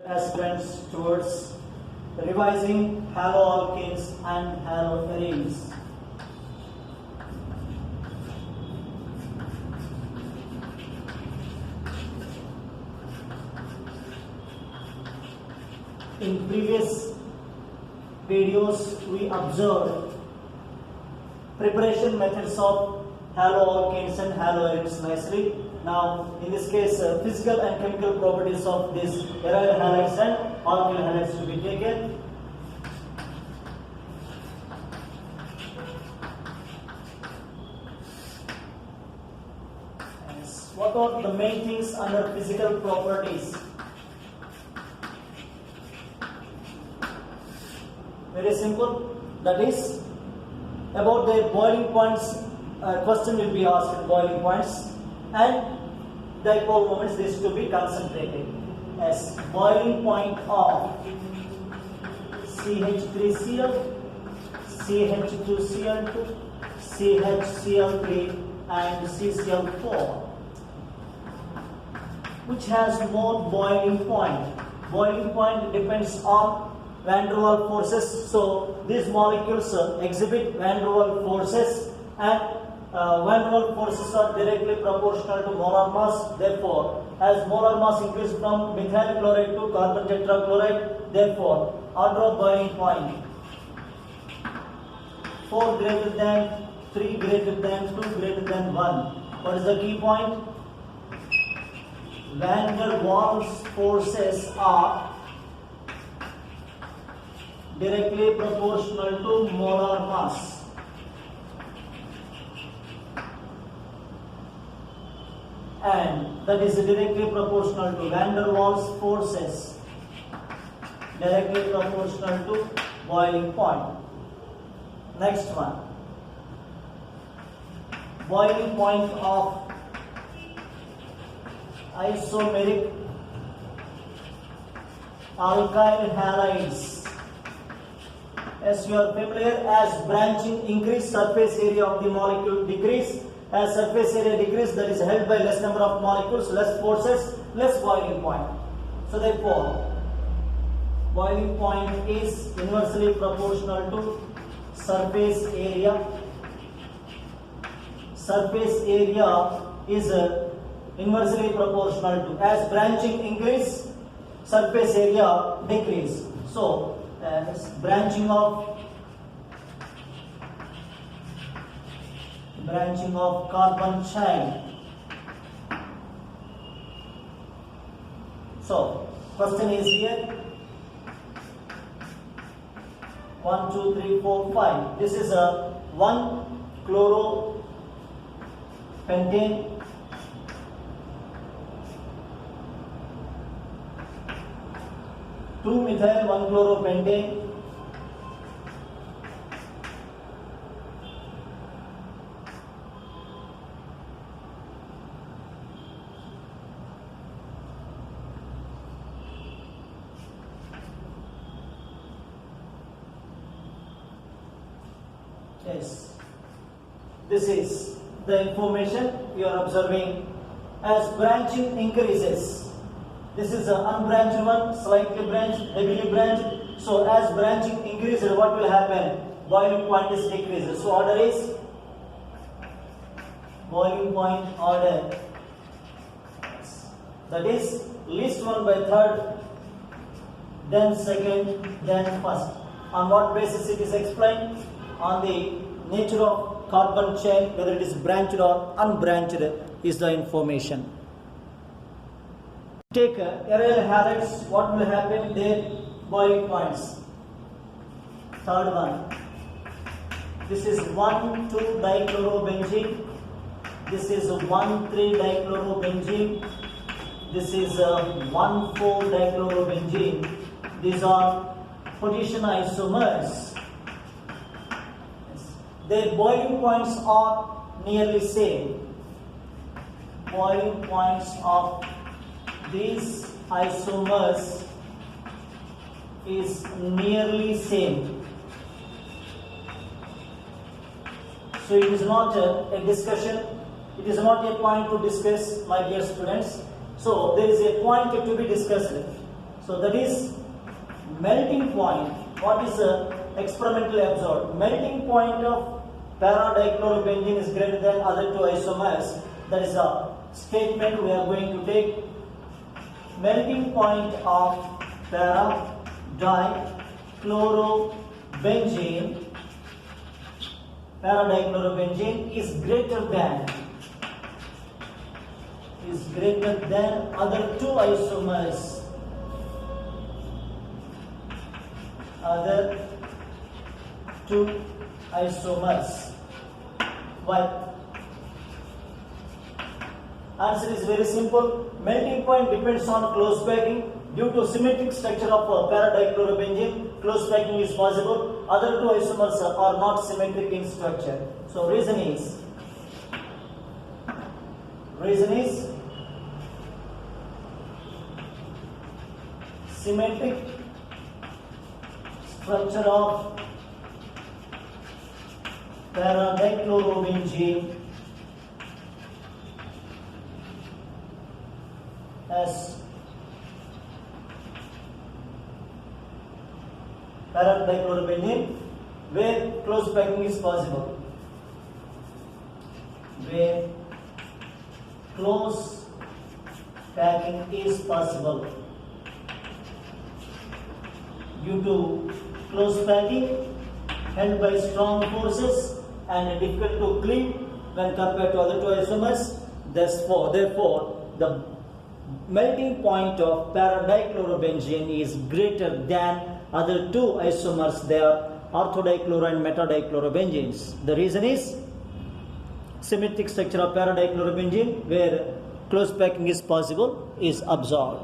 aspirants towards revising haloalkanes and haloarenes. In previous videos, we observed preparation methods of haloalkanes and haloarenes nicely. Now, in this case, physical and chemical properties of these aryl halides and alkyl halides to be taken. What are the main things under physical properties? Very simple. That is about their boiling points. Question will be asked. Boiling points and dipole moments. This to be concentrated as boiling point of CH3Cl, CH2Cl2, CHCl3, and CCl4. Which has more boiling point? Boiling point depends on van der Waals forces. So these molecules exhibit van der Waals forces, and van der Waals forces are directly proportional to molar mass. Therefore, as molar mass increases from methyl chloride to carbon tetrachloride, therefore order of boiling point 4 greater than 3 greater than 2 greater than 1. What is the key point? Van der Waals forces are directly proportional to molar mass. And that is directly proportional to van der Waals forces, directly proportional to boiling point. Next one. Boiling point of isomeric alkyl halides. As you are familiar, as branching increase, surface area of the molecule decrease. As surface area decrease, that is held by less number of molecules, less forces, less boiling point. So therefore, boiling point is inversely proportional to surface area. Surface area is inversely proportional to, as branching increase, surface area decrease. So branching of carbon chain. So question is here 1, 2, 3, 4, 5. This is a 1 chloropentane, 2 methyl 1 chloropentane, yes, this is the information you are observing. As branching increases, this is an unbranched one, slightly branched, heavily branched. So as branching increases, what will happen? Boiling point is decreases. So order is boiling point order. That is least one by third, then second, then first. On what basis it is explained? On the nature of carbon chain, whether it is branched or unbranched, is the information. Take aryl halides, what will happen? Their boiling points. Third one. This is 1,2-dichlorobenzene. This is 1,3-dichlorobenzene. This is 1,4-dichlorobenzene. These are position isomers. Their boiling points are nearly same. Boiling points of these isomers is nearly same. So it is not a discussion, it is not a point to discuss, my dear students. So there is a point to be discussed. So that is melting point. What is experimentally observed? Melting point of para-dichlorobenzene is greater than other two isomers. That is a statement we are going to take. Melting point of para-dichlorobenzene is greater than other two isomers. Why? Answer is very simple. Melting point depends on close packing. Due to symmetric structure of para-dichlorobenzene, close packing is possible. Other two isomers are not symmetric in structure. So reason is symmetric structure of para-dichlorobenzene as para-dichlorobenzene where close packing is possible. Where close packing is possible. Due to close packing held by strong forces and difficult to clean when compared to other two isomers, therefore the melting point of para-dichlorobenzene is greater than other two isomers. They are orthodichloro and metadichlorobenzenes. The reason is symmetric structure of para-dichlorobenzene where close packing is possible is observed.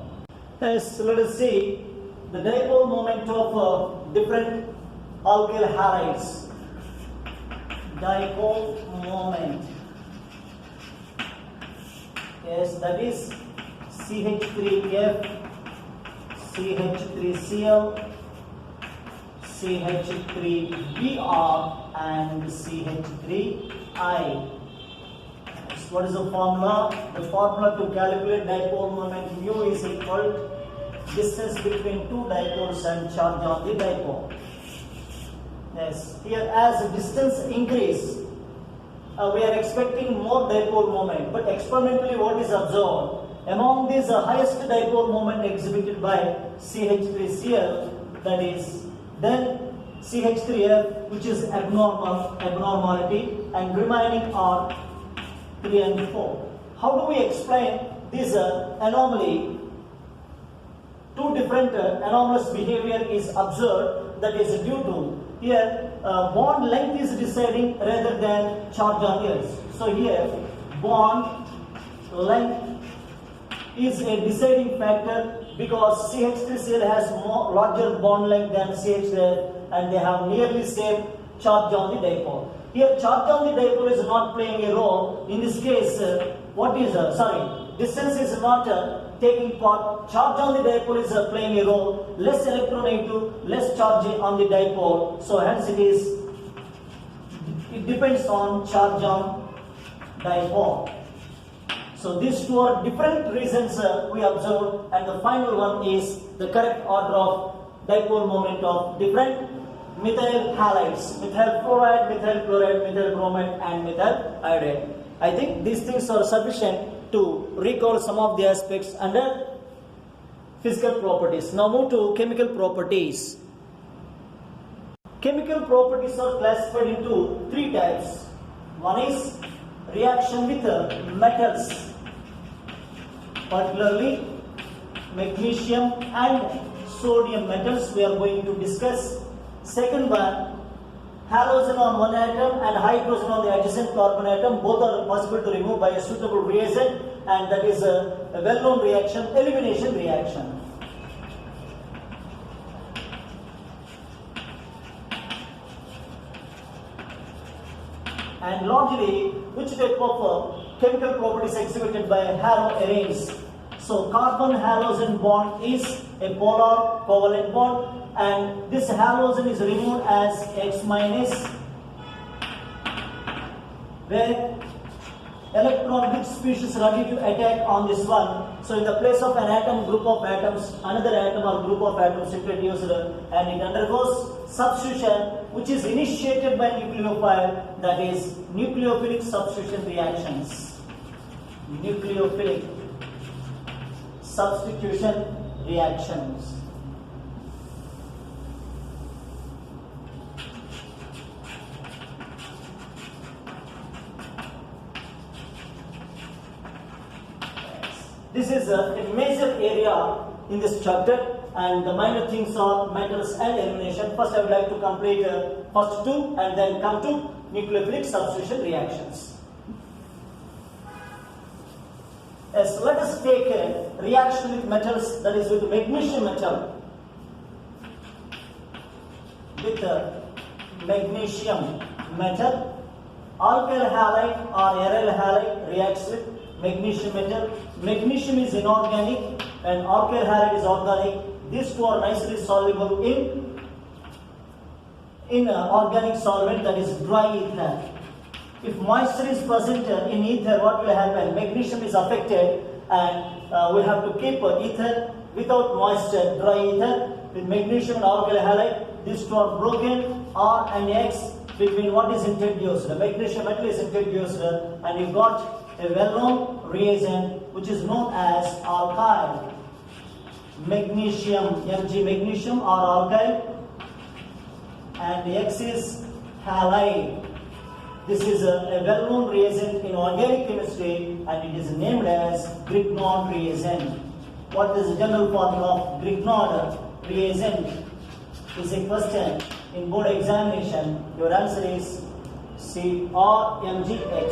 Yes, let us see the dipole moment of different alkyl halides. Dipole moment. Yes, that is CH3F, CH3Cl, CH3Br and CH3I. What is the formula? The formula to calculate dipole moment mu is equal to distance between two dipoles and charge on the dipole. Yes, here as distance increase, we are expecting more dipole moment, but experimentally what is observed? Among these highest dipole moment exhibited by CH3Cl, that is, then CH3F, which is abnormality, and remaining are 3 and 4. How do we explain this anomaly? Two different anomalous behavior is observed, that is due to here bond length is deciding rather than charge on earth. So here bond length is a deciding factor because CH3Cl has larger bond length than CH3 and they have nearly same charge on the dipole. Here charge on the dipole is not playing a role. In this case, distance is not taking part. Charge on the dipole is playing a role. Less electronegative, less charge on the dipole. So hence it depends on charge on dipole. So these two are different reasons we observe, and the final one is the correct order of dipole moment of different methyl halides: methyl chloride, methyl chloride, methyl bromide and methyl iodide. I think these things are sufficient to recall some of the aspects under physical properties. Now move to chemical properties. Chemical properties are classified into three types. One is reaction with metals, particularly magnesium and sodium metals we are going to discuss. Second one, halogen on one atom and hydrogen on the adjacent carbon atom. Both are possible to remove by a suitable reagent, and that is a well-known reaction, elimination reaction. And largely, which type of chemical properties exhibited by haloarenes? So carbon halogen bond is a polar covalent bond, and this halogen is removed as X minus, where electron rich species ready to attack on this one So in the place of an atom, group of atoms, another atom or group of atoms introduced and it undergoes substitution which is initiated by nucleophile, that is nucleophilic substitution reactions. Nucleophilic substitution reactions. This is a major area in this chapter, and the minor things are metals and elimination. First I would like to complete first two and then come to nucleophilic substitution reactions. Yes, let us take a reaction with metals, that is with magnesium metal. With magnesium metal, alkyl halide or aryl halide reacts with magnesium metal. Magnesium is inorganic and alkyl halide is organic. These two are nicely soluble in organic solvent, that is dry ether. If moisture is present in ether, what will happen? Magnesium is affected and we have to keep ether without moisture, dry ether. With magnesium and alkyl halide, these two are broken. R and X between what is introduced. The magnesium metal is introduced and you got a well-known reagent which is known as alkyl. Magnesium, Mg magnesium or alkyl, and X is halide. This is a well-known reagent in organic chemistry and it is named as Grignard reagent. What is the general formula of Grignard reagent? Is a question in board examination. Your answer is CrMgX.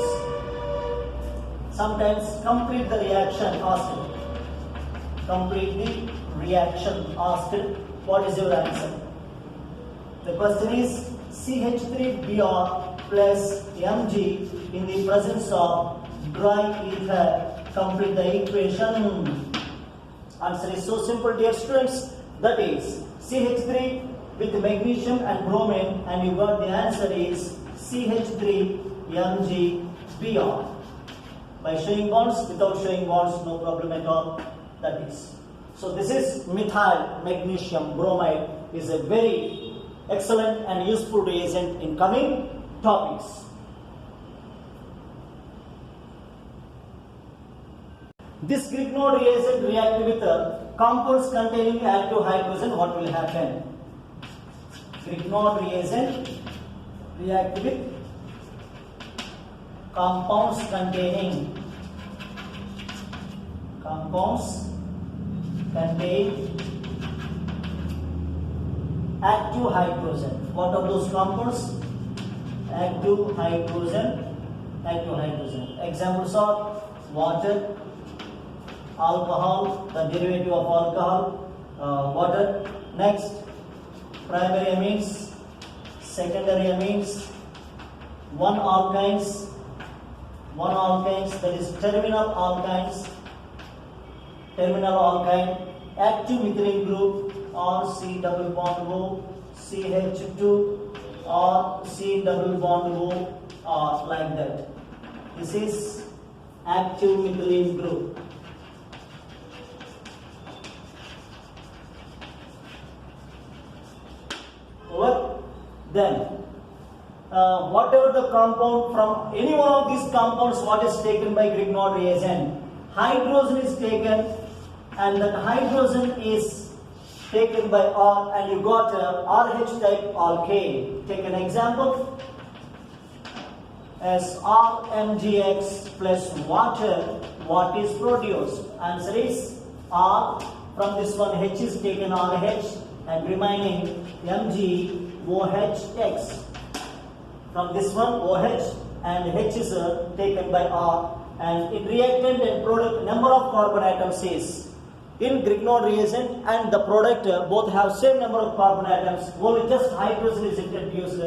Sometimes complete the reaction asked. Complete the reaction asked. What is your answer? The question is CH3Br plus Mg in the presence of dry ether. Complete the equation. Answer is so simple, dear students. That is CH3 with magnesium and bromine, and you got the answer is CH3MgBr. By showing bonds, without showing bonds, no problem at all. That is. So this is methyl magnesium bromide, is a very excellent and useful reagent in coming topics. This Grignard reagent react with compounds containing active hydrogen. What will happen? Grignard reagent react with compounds containing active hydrogen. What are those compounds? Active hydrogen. Examples are water, alcohol, the derivative of alcohol, water. Next, primary amines, secondary amines, one alkynes, that is terminal alkyne, active methylene group, or C double bond O, CH2 or C double bond O, or like that. This is active methylene group. Over. Then whatever the compound, from any one of these compounds, what is taken by Grignard reagent, hydrogen is taken, and that hydrogen is taken by R, and you got RH type alkane. Take an example as RMgX plus water. What is produced? Answer is R. From this one H is taken RH and remaining MgOHX. From this one OH and H is taken by R, and in reactant and product number of carbon atoms is in Grignard reagent, and the product both have same number of carbon atoms, only just hydrogen is introduced,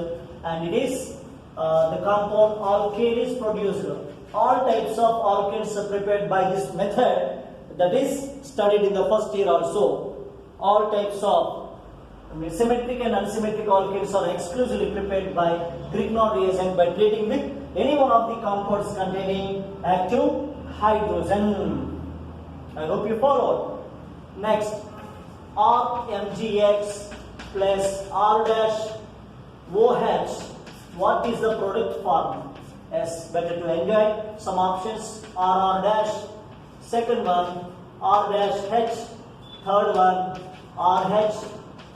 and it is the compound alkane is produced. All types of alkanes are prepared by this method, that is studied in the first year also. All types of symmetric and unsymmetric alkanes are exclusively prepared by Grignard reagent by treating with any one of the compounds containing active hydrogen. I hope you followed. Next, RMGX plus R dash OH. What is the product form? Yes, better to enjoy. Some options: RR dash. Second one, R dash H. Third one, RH.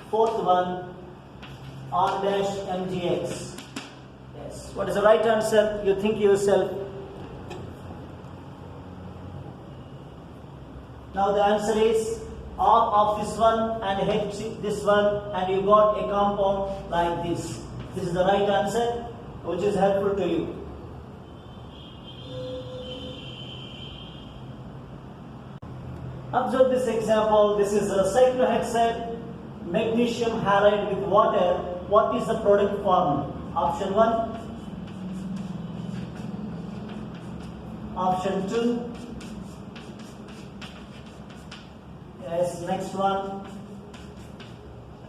Fourth one, R dash MGX. Yes. What is the right answer? You think yourself. Now the answer is R of this one and H this one, and you got a compound like this. This is the right answer, which is helpful to you. Observe this example. This is a cyclohexane magnesium halide with water. What is the product form? Option 1, option 2, yes, next one,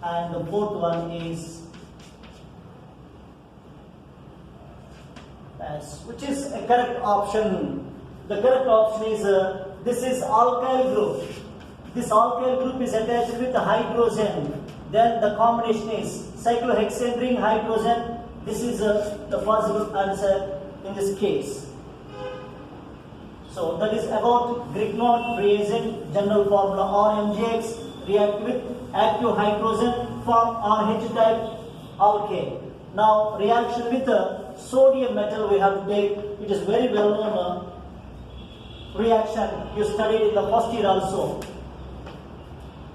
and the fourth one is yes, which is a correct option. The correct option is this is alkyl group. This alkyl group is attached with the hydrogen. Then the combination is cyclohexane ring hydrogen. This is the possible answer in this case. So that is about Grignard reagent general formula. RMGX react with active hydrogen form RH type alkane. Now reaction with the sodium metal we have to take. It is very well known reaction. You studied in the first year also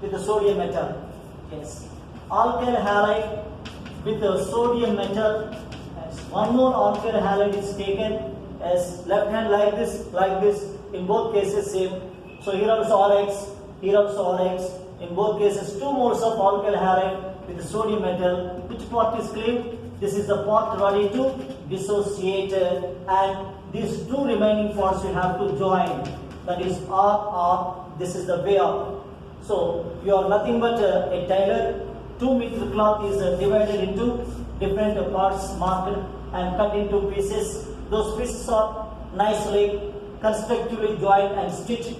with the sodium metal. Yes. Alkyl halide with the sodium metal. Yes. One more alkyl halide is taken as left hand like this. In both cases same. So here also RX, here also RX. In both cases 2 moles of alkyl halide with the sodium metal. Which part is clean? This is the part ready to dissociate, and these 2 remaining parts you have to join. That is RR. This is the way up. So you are nothing but a tailor. 2 meter cloth is divided into different parts marked and cut into pieces. Those pieces are nicely constructively joined and stitched.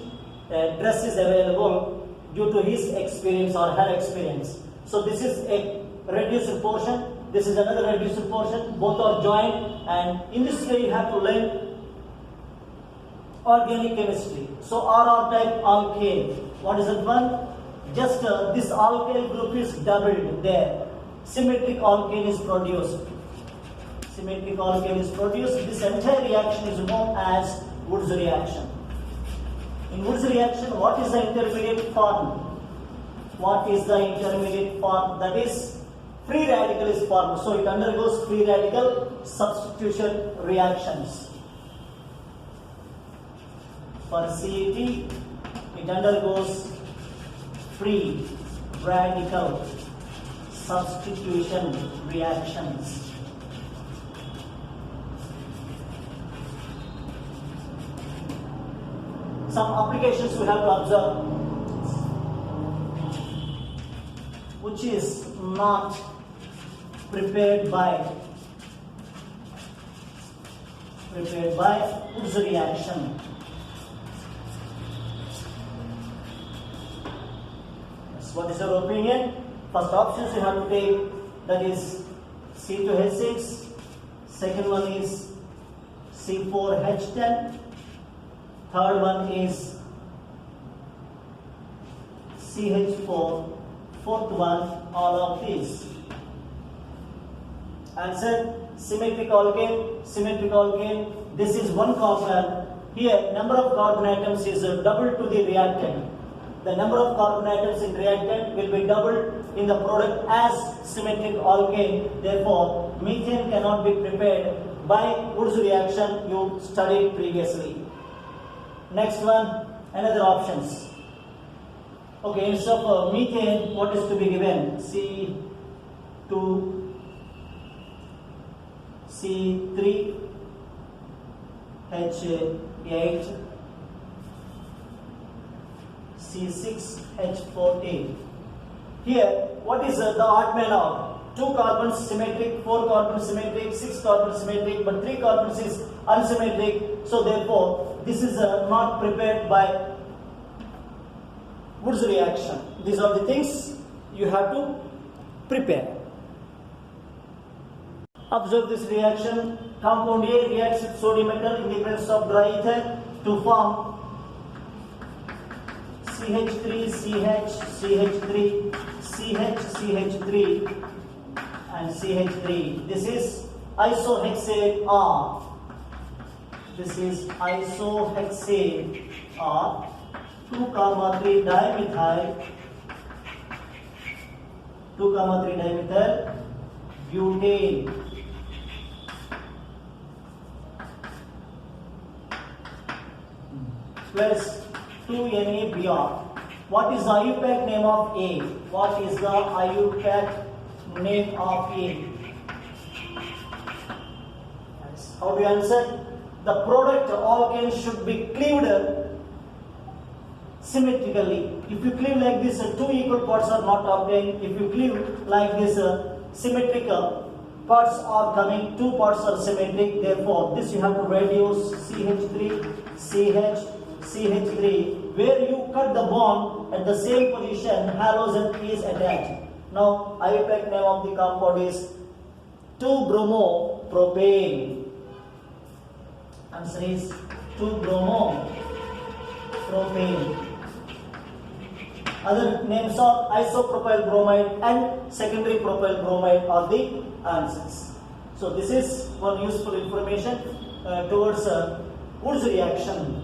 Dress is available due to his experience or her experience. So this is a reduced portion. This is another reduced portion. Both are joined, and in this way you have to learn organic chemistry. So RR type alkane. What is that one? Just this alkyl group is doubled there. Symmetric alkane is produced. Symmetric alkane is produced. This entire reaction is known as Woods reaction. In Woods reaction, what is the intermediate form? What is the intermediate form? That is free radical is formed. So it undergoes free radical substitution reactions. For CET, it undergoes free radical substitution reactions. Some applications we have to observe, which is not prepared by Woods reaction. Yes, what is your opinion? First options you have to take, that is C2H6. Second one is C4H10. Third one is CH4. Fourth one, all of these. Answer: symmetric alkane. Symmetric alkane. This is one carbon. Here, number of carbon atoms is double to the reactant. The number of carbon atoms in reactant will be doubled in the product as symmetric alkane. Therefore, methane cannot be prepared by Woods reaction you studied previously. Next one, another options. Okay, instead of methane, what is to be given? C2, C3, H8, C6, H14. Here, what is the odd man out? 2 carbons symmetric, 4 carbons symmetric, 6 carbons symmetric, but 3 carbons is unsymmetric. So therefore, this is not prepared by Woods reaction. These are the things you have to prepare. Observe this reaction. Compound A reacts with sodium metal in the presence of dry ether to form CH3, CH, CH3, CH, CH3 and CH3. This is isohexane R. This is isohexane R. 2,3 dimethyl 2,3 dimethyl butane. Plus 2NaBr. What is the IUPAC name of A? What is the IUPAC name of A? How do you answer? The product alkane should be cleaved symmetrically. If you cleave like this, two equal parts are not obtained. If you cleave like this, symmetrical parts are coming, two parts are symmetric. Therefore, this you have to reduce CH3, CH, CH3. Where you cut the bond at the same position, halogen is attached. Now, IUPAC name of the compound is 2-bromopropane. Answer is 2-bromopropane. Other names are isopropyl bromide and secondary propyl bromide are the answers. So this is one useful information towards Woods reaction.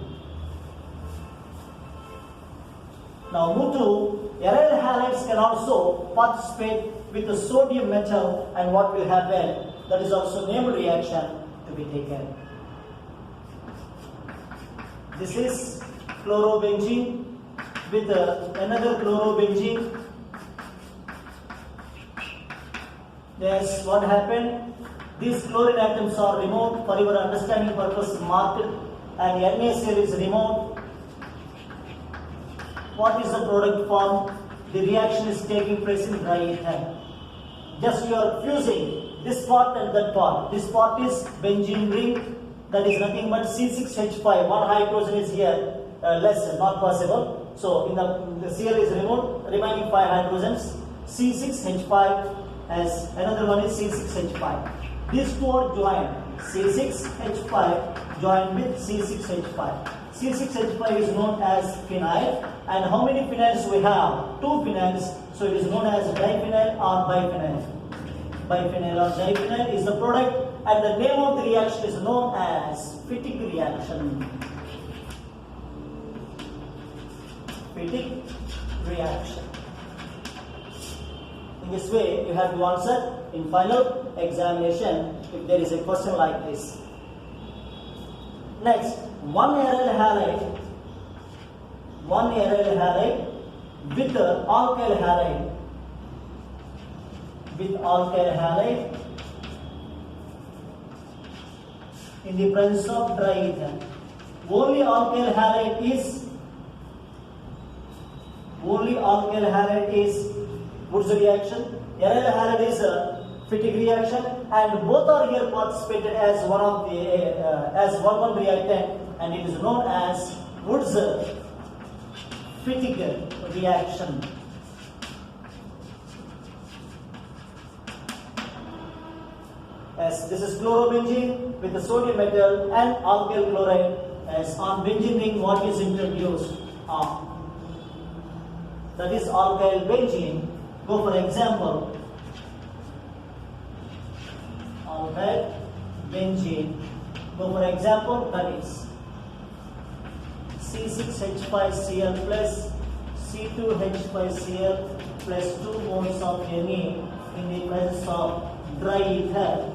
Now move to aryl halides can also participate with the sodium metal, and what will happen? That is also named reaction to be taken. This is chlorobenzene with another chlorobenzene. Yes, what happened? These chlorine atoms are removed for your understanding purpose marked, and NaCl is removed. What is the product form? The reaction is taking place in dry ether. Just you are fusing this part and that part. This part is benzene ring, that is nothing but C6H5. One hydrogen is here, less, not possible. So in the Cl is removed, remaining 5 hydrogens. C6H5 as another one is C6H5. These two are joined. C6H5 joined with C6H5. C6H5 is known as phenyl. And how many phenyls we have? 2 phenyls. So it is known as diphenyl or biphenyl. Biphenyl or diphenyl is the product, and the name of the reaction is known as Fittig reaction. Fittig reaction. In this way, you have to answer in final examination if there is a question like this. Next, one aryl halide with alkyl halide in the presence of dry ether. Only alkyl halide is Woods reaction. Aryl halide is a Fittig reaction, and both are here participated as one of the as one reactant, and it is known as Woods Fittig reaction. As this is chlorobenzene with the sodium metal and alkyl chloride. As on benzene ring, what is introduced? That is alkyl benzene. Go for example. Alkyl benzene. Go for example, that is C6H5Cl plus C2H5Cl plus 2 moles of Na in the presence of dry ether.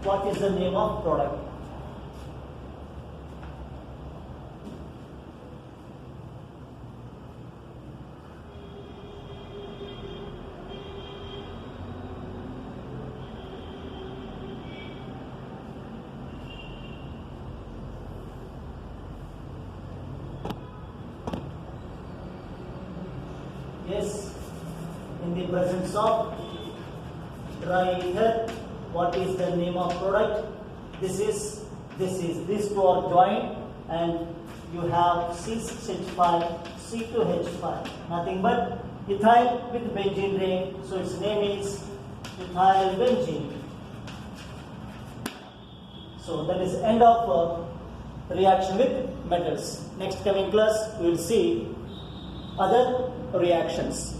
What is the name of product? Yes, in the presence of dry ether, what is the name of product? These two are joined, and you have C6H5 C2H5, nothing but ethyl with benzene ring, so its name is ethyl benzene. So that is end of reaction with metals. Next coming class we will see other reactions.